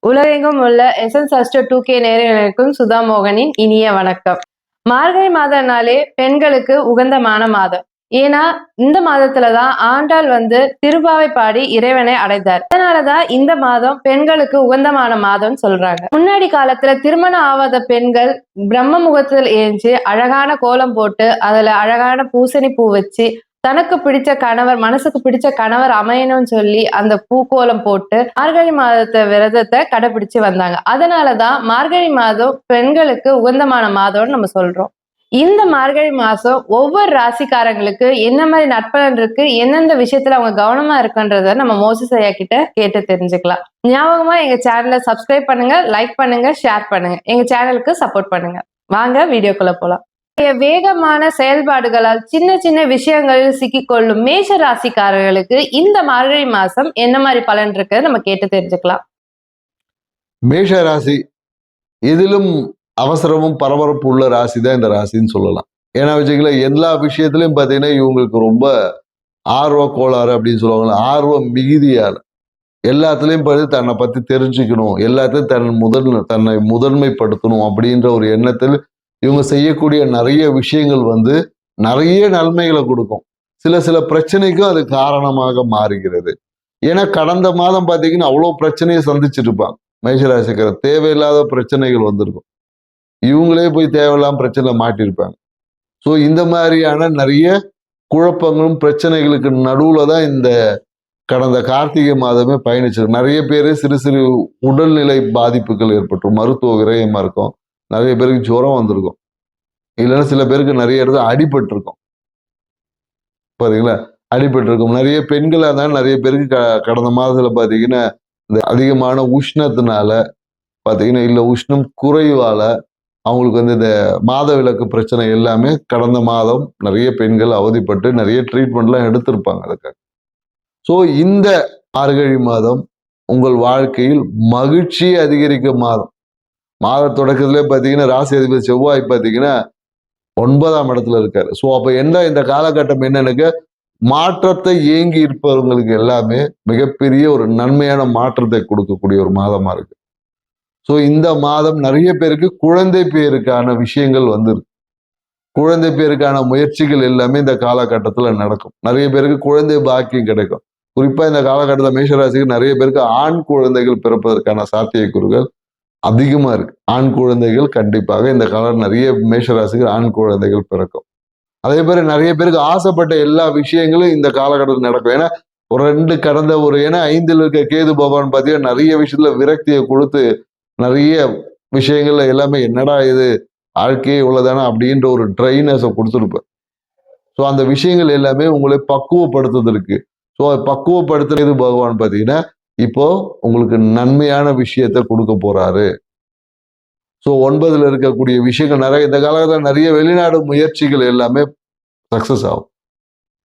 உலகெங்கும் உள்ள SN சாஸ்டர் 2K நேயர்களுக்கும் சுதா மோகனின் இனிய வணக்கம். மார்கழி மாதம்னாலே பெண்களுக்கு உகந்தமான மாதம். ஏன்னா இந்த மாதத்துலதான் ஆண்டாள் திருப்பாவை பாடி இறைவனை அடைந்தார். அதனாலதான் இந்த மாதம் பெண்களுக்கு உகந்தமான மாதம் சொல்றாங்க. முன்னாடி காலத்துல திருமணம் ஆகாத பெண்கள் பிரம்ம முகத்தில் ஏஞ்சி அழகான கோலம் போட்டு அதுல அழகான பூசணி பூ வச்சு தனக்கு பிடிச்ச கணவர், மனசுக்கு பிடிச்ச கணவர் அமையணும்னு சொல்லி அந்த பூக்கோலம் போட்டு மார்கழி மாதத்தை விரதத்தை கடைபிடிச்சு வந்தாங்க. அதனாலதான் மார்கழி மாதம் பெண்களுக்கு உகந்தமான மாதம்னு நம்ம சொல்றோம். இந்த மார்கழி மாசம் ஒவ்வொரு ராசிக்காரங்களுக்கு என்ன மாதிரி நற்பலன் இருக்கு, எந்தெந்த விஷயத்துல அவங்க கவனமா இருக்குன்றத நம்ம மோசஸ் ஐயா கிட்ட கேட்டு தெரிஞ்சுக்கலாம். ஞாபகமா எங்க சேனலை சப்ஸ்கிரைப் பண்ணுங்க, லைக் பண்ணுங்க, ஷேர் பண்ணுங்க. எங்க சேனலுக்கு சப்போர்ட் பண்ணுங்க. வாங்க வீடியோக்குள்ள போலாம். வேகமான செயல்பாடுகளால் சின்ன சின்ன விஷயங்களில் சிக்கிக்கொள்ளும் மேஷ ராசிக்காரர்களுக்கு இந்த மார்கழி மாசம் என்ன மாதிரி பலன் இருக்கு நம்ம கேட்டு தெரிஞ்சுக்கலாம். மேஷ ராசி எதிலும் அவசரமும் பரபரப்பு உள்ள ராசி தான் இந்த ராசின்னு சொல்லலாம். ஏன்னா வச்சுக்கல, எல்லா விஷயத்திலையும் பார்த்தீங்கன்னா இவங்களுக்கு ரொம்ப ஆர்வ கோளாறு அப்படின்னு சொல்லுவாங்க. ஆர்வம் மிகுதியால எல்லாத்துலேயும் பார்த்து தன்னை பற்றி தெரிஞ்சுக்கணும், எல்லாத்தையும் தன்னை முதன்மைப்படுத்தணும் அப்படின்ற ஒரு எண்ணத்தில் இவங்க செய்யக்கூடிய நிறைய விஷயங்கள் நிறைய நன்மைகளை கொடுக்கும். சில பிரச்சனைக்கும் அது காரணமாக மாறுகிறது. ஏன்னா கடந்த மாதம் பார்த்தீங்கன்னா அவ்வளோ பிரச்சனையை சந்திச்சிருப்பாங்க. மேஷராசிக்கார தேவையில்லாத பிரச்சனைகள் வந்திருக்கும். இவங்களே போய் தேவையில்லாம பிரச்சனை மாட்டியிருப்பாங்க. ஸோ இந்த மாதிரியான நிறைய குழப்பங்களும் பிரச்சனைகளுக்கு நடுவுல தான் இந்த கடந்த கார்த்திகை மாதமே பயணிச்சிருக்கு. நிறைய பேர் சிறு சிறு உடல்நிலை பாதிப்புகள் ஏற்பட்டும், மருத்துவ விரயமா இருக்கும். நிறைய பேருக்கு ஜுரம் வந்திருக்கும், இல்லைன்னா சில பேருக்கு நிறைய இடத்துல அடிபட்டிருக்கும். பாத்தீங்களா, அடிபட்டிருக்கும். நிறைய பெண்களாக இருந்தாலும் நிறைய பேருக்கு கடந்த மாதத்துல பாத்தீங்கன்னா இந்த அதிகமான உஷ்ணத்தினால பாத்தீங்கன்னா இல்லை உஷ்ணம் குறைவால அவங்களுக்கு இந்த மாத விலக்கு பிரச்சனை எல்லாமே கடந்த மாதம் நிறைய பெண்கள் அவதிப்பட்டு நிறைய ட்ரீட்மெண்ட்லாம் எடுத்திருப்பாங்க அதுக்காக. ஸோ இந்த மார்கழி மாதம் உங்கள் வாழ்க்கையில் மகிழ்ச்சி அதிகரிக்கும் மாதம். மாத தொடக்கத்திலே பார்த்தீங்கன்னா ராசி அதிபதி செவ்வாய் பார்த்தீங்கன்னா 9ஆம் இடத்துல இருக்காரு. ஸோ அப்போ என்ன இந்த காலகட்டம் என்னன்னு, மாற்றத்தை ஏங்கி இருப்பவங்களுக்கு எல்லாமே மிகப்பெரிய ஒரு நன்மையான மாற்றத்தை கொடுக்கக்கூடிய ஒரு மாதமா இருக்கு. ஸோ இந்த மாதம் நிறைய பேருக்கு குழந்தை பேருக்கான விஷயங்கள் வந்திருக்கு. குழந்தை பேருக்கான முயற்சிகள் எல்லாமே இந்த காலகட்டத்துல நடக்கும். நிறைய பேருக்கு குழந்தை பாக்கியம் கிடைக்கும். குறிப்பா இந்த காலகட்டத்தில் மேஷராசிக்கு நிறைய பேருக்கு ஆண் குழந்தைகள் பிறப்பதற்கான சாத்தியக்கூறுகள் அதிகமா இருக்கு. ஆண் குழந்தைகள் கண்டிப்பாக இந்த காலம் நிறைய மேஷராசிக்கு ஆண் குழந்தைகள் பிறக்கும். அதே மாதிரி நிறைய பேருக்கு ஆசைப்பட்ட எல்லா விஷயங்களும் இந்த காலகட்டத்தில் நடக்கும். ஏன்னா ஏன்னா 5ல் இருக்க கேது பகவான் பார்த்தீங்கன்னா நிறைய விஷயத்துல விரக்தியை கொடுத்து நிறைய விஷயங்கள்ல எல்லாமே என்னடா இது வாழ்க்கையே இவ்வளவுதானே அப்படின்ற ஒரு ட்ரைனஸை கொடுத்துருப்பார். ஸோ அந்த விஷயங்கள் எல்லாமே உங்களை பக்குவப்படுத்துவதற்கு, ஸோ பக்குவப்படுத்துறது பகவான் பார்த்தீங்கன்னா இப்போ உங்களுக்கு நன்மையான விஷயத்த கொடுக்க போறாரு. ஸோ 9ல் இருக்கக்கூடிய விஷயங்கள் நிறைய இந்த காலகட்டத்தில் நிறைய வெளிநாடு முயற்சிகள் எல்லாமே சக்சஸ் ஆகும்.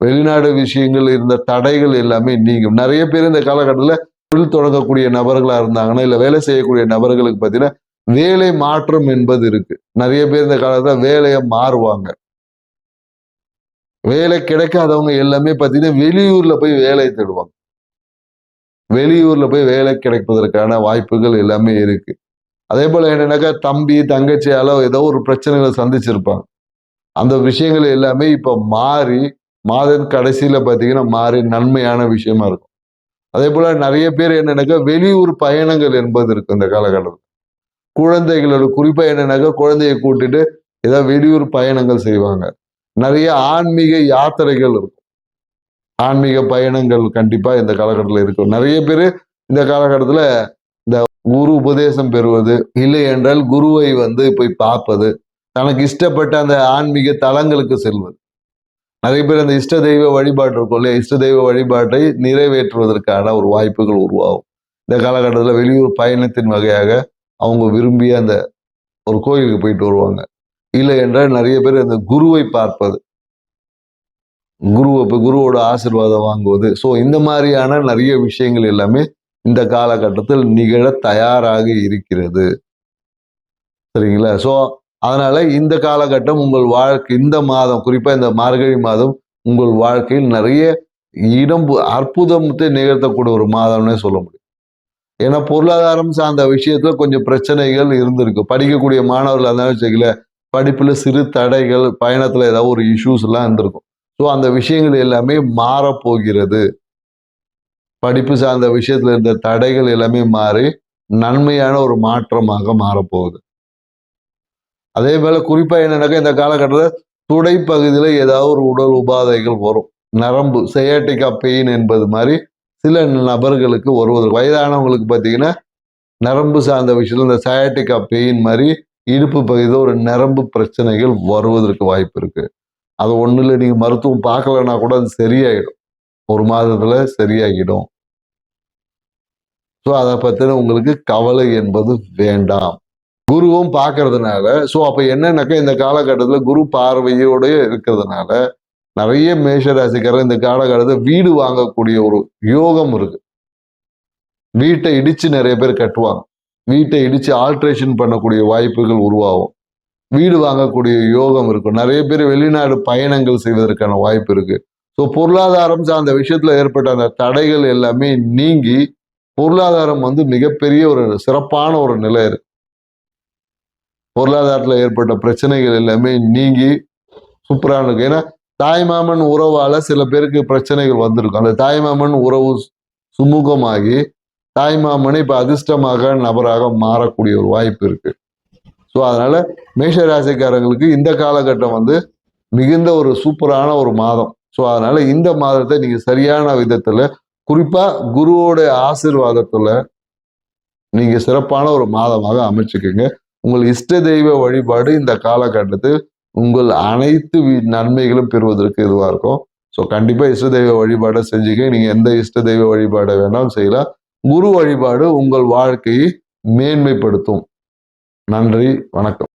வெளிநாடு விஷயங்கள் இருந்த தடைகள் எல்லாமே நீங்கும். நிறைய பேர் இந்த காலகட்டத்தில் தொழில் தொடங்கக்கூடிய நபர்களா இருந்தாங்கன்னா இல்லை வேலை செய்யக்கூடிய நபர்களுக்கு பார்த்தீங்கன்னா வேலை மாற்றம் என்பது இருக்கு. நிறைய பேர் இந்த காலத்துல வேலையை மாறுவாங்க. வேலை கிடைக்காதவங்க எல்லாமே பார்த்தீங்கன்னா வெளியூர்ல போய் வேலை தேடுவாங்க. வெளியூர்ல போய் வேலை கிடைப்பதற்கான வாய்ப்புகள் எல்லாமே இருக்கு. அதே போல என்னன்னாக்கா தம்பி தங்கச்சியால ஏதோ ஒரு பிரச்சனைகளை சந்திச்சிருப்பாங்க. அந்த விஷயங்கள் எல்லாமே இப்ப மாறி மாதம் கடைசியில பார்த்தீங்கன்னா மாறி நன்மையான விஷயமா இருக்கும். அதே போல நிறைய பேர் என்னன்னாக்கா வெளியூர் பயணங்கள் என்பது இருக்கு இந்த காலகட்டத்தில். குழந்தைகளோட குறிப்பா என்னன்னாக்கா குழந்தையை கூட்டிட்டு ஏதாவது வெளியூர் பயணங்கள் செய்வாங்க. நிறைய ஆன்மீக யாத்திரைகள் இருக்கும். ஆன்மீக பயணங்கள் கண்டிப்பா இந்த காலகட்டத்தில் இருக்கும். நிறைய பேர் இந்த காலகட்டத்துல இந்த குரு உபதேசம் பெறுவது, இல்லை என்றால் குருவை போய் பார்ப்பது, தனக்கு இஷ்டப்பட்ட அந்த ஆன்மீக தலங்களுக்கு செல்வது. நிறைய பேர் அந்த இஷ்ட தெய்வ வழிபாடு இருக்கும் இல்லையா, இஷ்ட தெய்வ வழிபாட்டை நிறைவேற்றுவதற்கான ஒரு வாய்ப்புகள் உருவாகும். இந்த காலகட்டத்தில் வெளியூர் பயணத்தின் வகையாக அவங்க விரும்பிய அந்த ஒரு கோயிலுக்கு போயிட்டு வருவாங்க. இல்லை என்றால் நிறைய பேர் அந்த குருவை பார்ப்பது, குருவோட ஆசீர்வாதம் வாங்குவது. ஸோ இந்த மாதிரியான நிறைய விஷயங்கள் எல்லாமே இந்த காலகட்டத்தில் நிகழ தயாராக இருக்கிறது. சரிங்களா? ஸோ அதனால இந்த காலகட்டம் உங்கள் வாழ்க்கை, இந்த மாதம் குறிப்பா இந்த மார்கழி மாதம் உங்கள் வாழ்க்கையில் நிறைய அற்புதத்தை நிகழ்த்தக்கூடிய ஒரு மாதம்னே சொல்ல முடியும். ஏன்னா பொருளாதாரம் சார்ந்த விஷயத்துல கொஞ்சம் பிரச்சனைகள் இருந்திருக்கு. படிக்கக்கூடிய மாணவர்கள் இருந்தாலும் வச்சுக்கல, படிப்புல சிறு தடைகள், பயணத்துல ஏதாவது ஒரு இஷ்யூஸ் எல்லாம் இருந்திருக்கும். ஸோ அந்த விஷயங்கள் எல்லாமே மாறப்போகிறது. படிப்பு சார்ந்த விஷயத்துல இருந்த தடைகள் எல்லாமே மாறி நன்மையான ஒரு மாற்றமாக மாறப்போகுது. அதே போல குறிப்பா என்னன்னாக்கா இந்த காலகட்டத்தில் துடை பகுதியில ஏதாவது ஒரு உடல் உபாதைகள் வரும். நரம்பு சயாட்டிகா பெயின் என்பது மாதிரி சில நபர்களுக்கு வருவதற்கு வயதானவங்களுக்கு பார்த்தீங்கன்னா நரம்பு சார்ந்த விஷயத்துல இந்த சயாட்டிகா பெயின் மாதிரி இடுப்பு பகுதியில் ஒரு நரம்பு பிரச்சனைகள் வருவதற்கு வாய்ப்பு இருக்கு. அது ஒண்ணுல நீங்க மருத்துவம் பார்க்கலன்னா கூட அது சரியாயிடும். 1 மாதத்துல சரியாகிடும். ஸோ அதை பத்தின உங்களுக்கு கவலை என்பது வேண்டாம். குருவும் பார்க்கறதுனால ஸோ அப்ப என்னன்னாக்கா இந்த காலகட்டத்துல குரு பார்வையோட இருக்கிறதுனால நிறைய மேஷ ராசிக்காரர் இந்த காலகட்டத்தில் வீடு வாங்கக்கூடிய ஒரு யோகம் இருக்கு. வீட்டை இடிச்சு நிறைய பேர் கட்டுவாங்க. வீட்டை இடிச்சு ஆல்ட்ரேஷன் பண்ணக்கூடிய வாய்ப்புகள் உருவாகும். வீடு வாங்கக்கூடிய யோகம் இருக்கும். நிறைய பேர் வெளிநாடு பயணங்கள் செய்வதற்கான வாய்ப்பு இருக்கு. ஸோ பொருளாதாரம் சார்ந்த விஷயத்துல ஏற்பட்ட அந்த தடைகள் எல்லாமே நீங்கி பொருளாதாரம் மிகப்பெரிய ஒரு சிறப்பான ஒரு நிலை இருக்கு. பொருளாதாரத்துல ஏற்பட்ட பிரச்சனைகள் எல்லாமே நீங்கி சூப்பரான இருக்கு. ஏன்னா தாய்மாமன் உறவால சில பேருக்கு பிரச்சனைகள் வந்திருக்கும். அந்த தாய்மாமன் உறவு சுமூகமாகி தாய்மாமனை இப்ப அதிர்ஷ்டமாக நபராக மாறக்கூடிய ஒரு வாய்ப்பு இருக்கு. ஸோ அதனால மேஷ ராசிக்காரங்களுக்கு இந்த காலகட்டம் மிகுந்த ஒரு சூப்பரான ஒரு மாதம். ஸோ அதனால இந்த மாதத்தை நீங்க சரியான விதத்துல குறிப்பா குருவோட ஆசீர்வாதத்துல நீங்க சிறப்பான ஒரு மாதமாக அமைச்சுக்கோங்க. உங்கள் இஷ்ட தெய்வ வழிபாடு இந்த காலகட்டத்தில் உங்கள் அனைத்து நன்மைகளும் பெறுவதற்கு இதுவா இருக்கும். ஸோ கண்டிப்பா இஷ்ட தெய்வ வழிபாடை செஞ்சுக்க. நீங்க எந்த இஷ்ட தெய்வ வழிபாடை வேணாலும் செய்யலாம். குரு வழிபாடு உங்கள் வாழ்க்கையை மேன்மைப்படுத்தும். நன்றி, வணக்கம்.